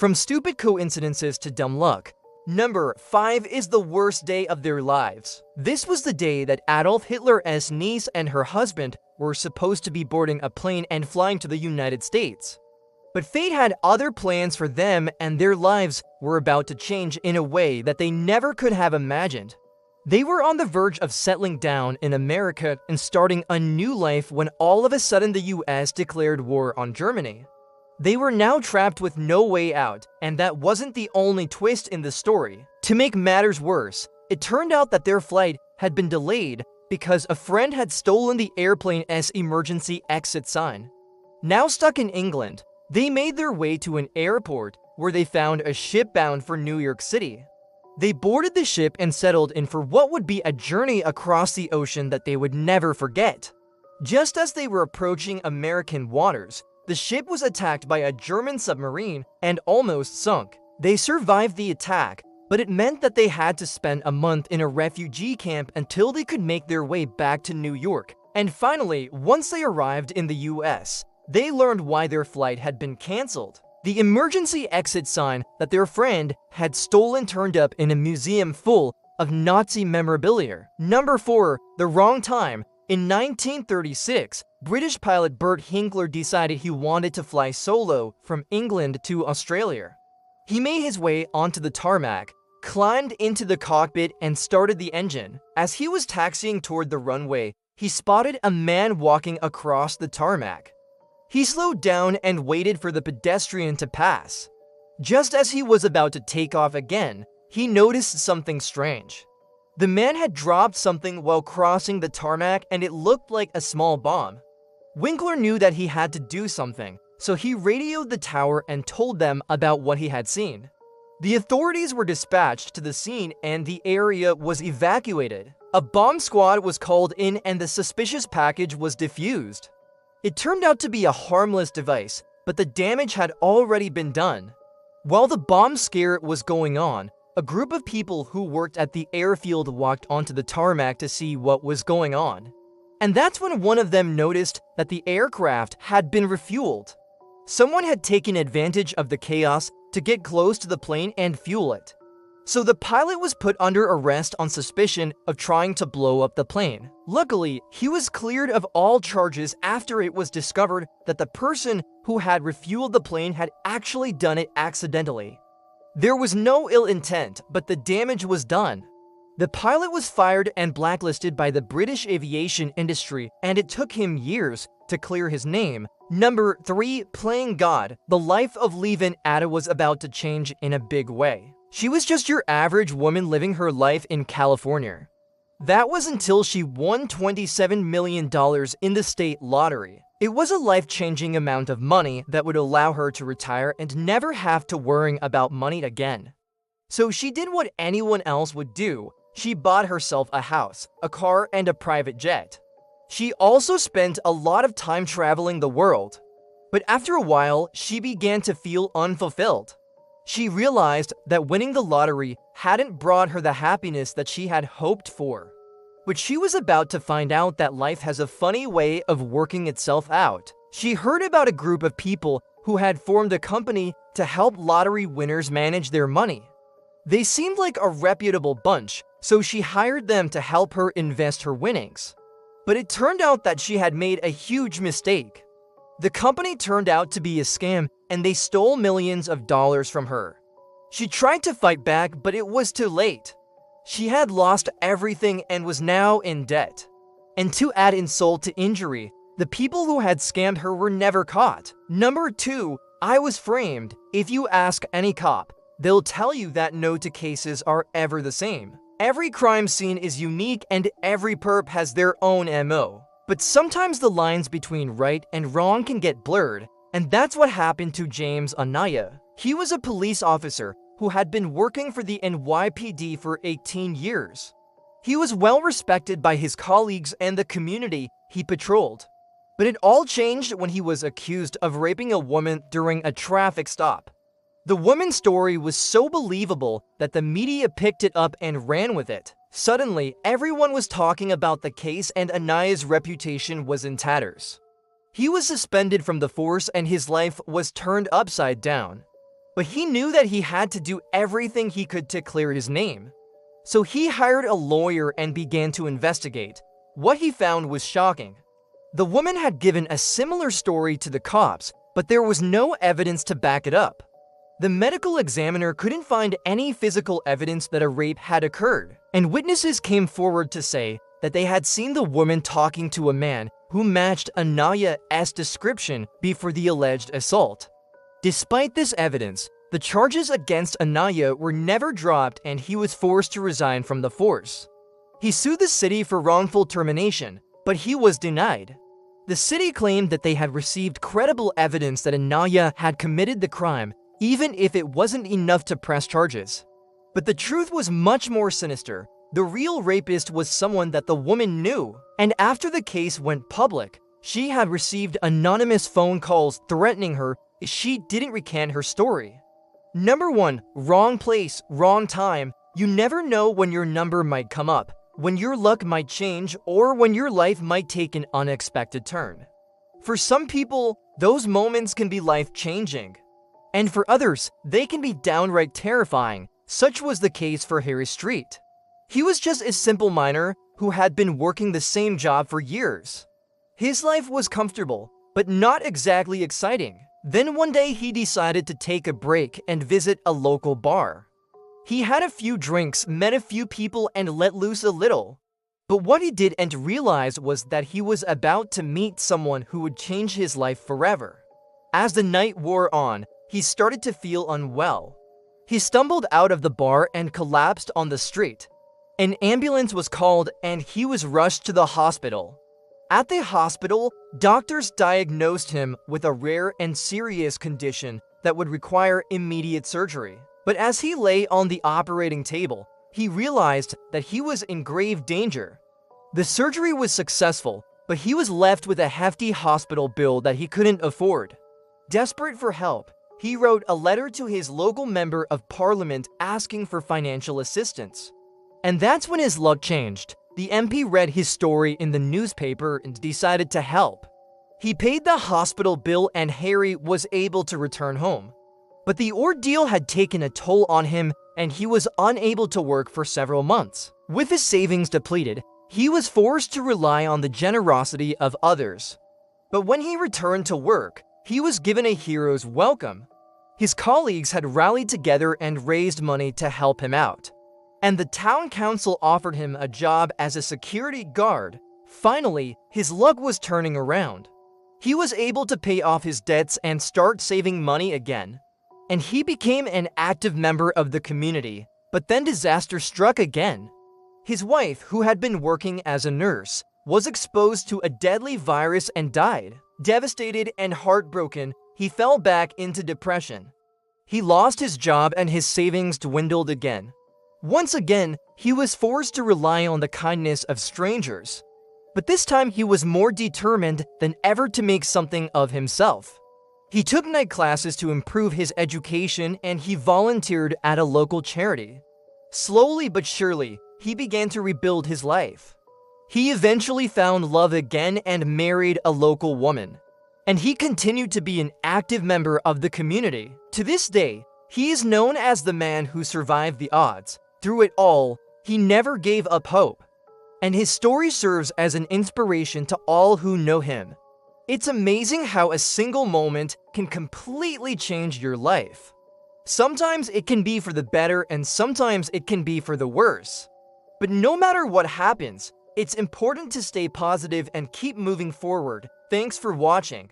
From stupid coincidences to dumb luck. Number 5 is the worst day of their lives. This was the day that Adolf Hitler's niece and her husband were supposed to be boarding a plane and flying to the United States. But fate had other plans for them, and their lives were about to change in a way that they never could have imagined. They were on the verge of settling down in America and starting a new life when all of a sudden the US declared war on Germany. They were now trapped with no way out, and that wasn't the only twist in the story. To make matters worse, it turned out that their flight had been delayed because a friend had stolen the airplane's emergency exit sign. Now stuck in England, they made their way to an airport where they found a ship bound for New York City. They boarded the ship and settled in for what would be a journey across the ocean that they would never forget. Just as they were approaching American waters, the ship was attacked by a German submarine and almost sunk. They survived the attack, but it meant that they had to spend a month in a refugee camp until they could make their way back to New York. And finally, once they arrived in the US, they learned why their flight had been canceled. The emergency exit sign that their friend had stolen turned up in a museum full of Nazi memorabilia. Number 4, the wrong time. In 1936, British pilot Burt Hinkler decided he wanted to fly solo from England to Australia. He made his way onto the tarmac, climbed into the cockpit, and started the engine. As he was taxiing toward the runway, he spotted a man walking across the tarmac. He slowed down and waited for the pedestrian to pass. Just as he was about to take off again, he noticed something strange. The man had dropped something while crossing the tarmac, and it looked like a small bomb. Winkler knew that he had to do something, so he radioed the tower and told them about what he had seen. The authorities were dispatched to the scene and the area was evacuated. A bomb squad was called in and the suspicious package was defused. It turned out to be a harmless device, but the damage had already been done. While the bomb scare was going on, a group of people who worked at the airfield walked onto the tarmac to see what was going on. And that's when one of them noticed that the aircraft had been refueled. Someone had taken advantage of the chaos to get close to the plane and fuel it. So the pilot was put under arrest on suspicion of trying to blow up the plane. Luckily, he was cleared of all charges after it was discovered that the person who had refueled the plane had actually done it accidentally. There was no ill intent, but the damage was done. The pilot was fired and blacklisted by the British aviation industry, and it took him years to clear his name. Number 3, playing God. The life of Levin Ada was about to change in a big way. She was just your average woman living her life in California. That was until she won $27 million in the state lottery. It was a life-changing amount of money that would allow her to retire and never have to worry about money again. So she did what anyone else would do. She bought herself a house, a car, and a private jet. She also spent a lot of time traveling the world. But after a while, she began to feel unfulfilled. She realized that winning the lottery hadn't brought her the happiness that she had hoped for. But she was about to find out that life has a funny way of working itself out. She heard about a group of people who had formed a company to help lottery winners manage their money. They seemed like a reputable bunch, so she hired them to help her invest her winnings. But it turned out that she had made a huge mistake. The company turned out to be a scam, and they stole millions of dollars from her. She tried to fight back, but it was too late. She had lost everything and was now in debt. And to add insult to injury, the people who had scammed her were never caught. Number 2, I was framed. If you ask any cop, they'll tell you that no two cases are ever the same. Every crime scene is unique and every perp has their own MO. But sometimes the lines between right and wrong can get blurred, and that's what happened to James Anaya. He was a police officer who had been working for the NYPD for 18 years. He was well respected by his colleagues and the community he patrolled. But it all changed when he was accused of raping a woman during a traffic stop. The woman's story was so believable that the media picked it up and ran with it. Suddenly, everyone was talking about the case and Anaya's reputation was in tatters. He was suspended from the force and his life was turned upside down. But he knew that he had to do everything he could to clear his name. So he hired a lawyer and began to investigate. What he found was shocking. The woman had given a similar story to the cops, but there was no evidence to back it up. The medical examiner couldn't find any physical evidence that a rape had occurred, and witnesses came forward to say that they had seen the woman talking to a man who matched Anaya's description before the alleged assault. Despite this evidence, the charges against Anaya were never dropped and he was forced to resign from the force. He sued the city for wrongful termination, but he was denied. The city claimed that they had received credible evidence that Anaya had committed the crime, even if it wasn't enough to press charges. But the truth was much more sinister. The real rapist was someone that the woman knew, and after the case went public, she had received anonymous phone calls threatening her if she didn't recant her story. Number 1, wrong place, wrong time. You never know when your number might come up, when your luck might change, or when your life might take an unexpected turn. For some people, those moments can be life-changing. And for others, they can be downright terrifying. Such was the case for Harry Street. He was just a simple miner who had been working the same job for years. His life was comfortable, but not exactly exciting. Then one day he decided to take a break and visit a local bar. He had a few drinks, met a few people, and let loose a little. But what he didn't realize was that he was about to meet someone who would change his life forever. As the night wore on, he started to feel unwell. He stumbled out of the bar and collapsed on the street. An ambulance was called and he was rushed to the hospital. At the hospital, doctors diagnosed him with a rare and serious condition that would require immediate surgery. But as he lay on the operating table, he realized that he was in grave danger. The surgery was successful, but he was left with a hefty hospital bill that he couldn't afford. Desperate for help, he wrote a letter to his local member of parliament asking for financial assistance. And that's when his luck changed. The MP read his story in the newspaper and decided to help. He paid the hospital bill and Harry was able to return home. But the ordeal had taken a toll on him and he was unable to work for several months. With his savings depleted, he was forced to rely on the generosity of others. But when he returned to work, he was given a hero's welcome. His colleagues had rallied together and raised money to help him out. And the town council offered him a job as a security guard. Finally, his luck was turning around. He was able to pay off his debts and start saving money again. And he became an active member of the community. But then disaster struck again. His wife, who had been working as a nurse, was exposed to a deadly virus and died. Devastated and heartbroken, he fell back into depression. He lost his job and his savings dwindled again. Once again, he was forced to rely on the kindness of strangers. But this time he was more determined than ever to make something of himself. He took night classes to improve his education and he volunteered at a local charity. Slowly but surely, he began to rebuild his life. He eventually found love again and married a local woman. And he continued to be an active member of the community. To this day, he is known as the man who survived the odds. Through it all, he never gave up hope. And his story serves as an inspiration to all who know him. It's amazing how a single moment can completely change your life. Sometimes it can be for the better and sometimes it can be for the worse. But no matter what happens, it's important to stay positive and keep moving forward. Thanks for watching.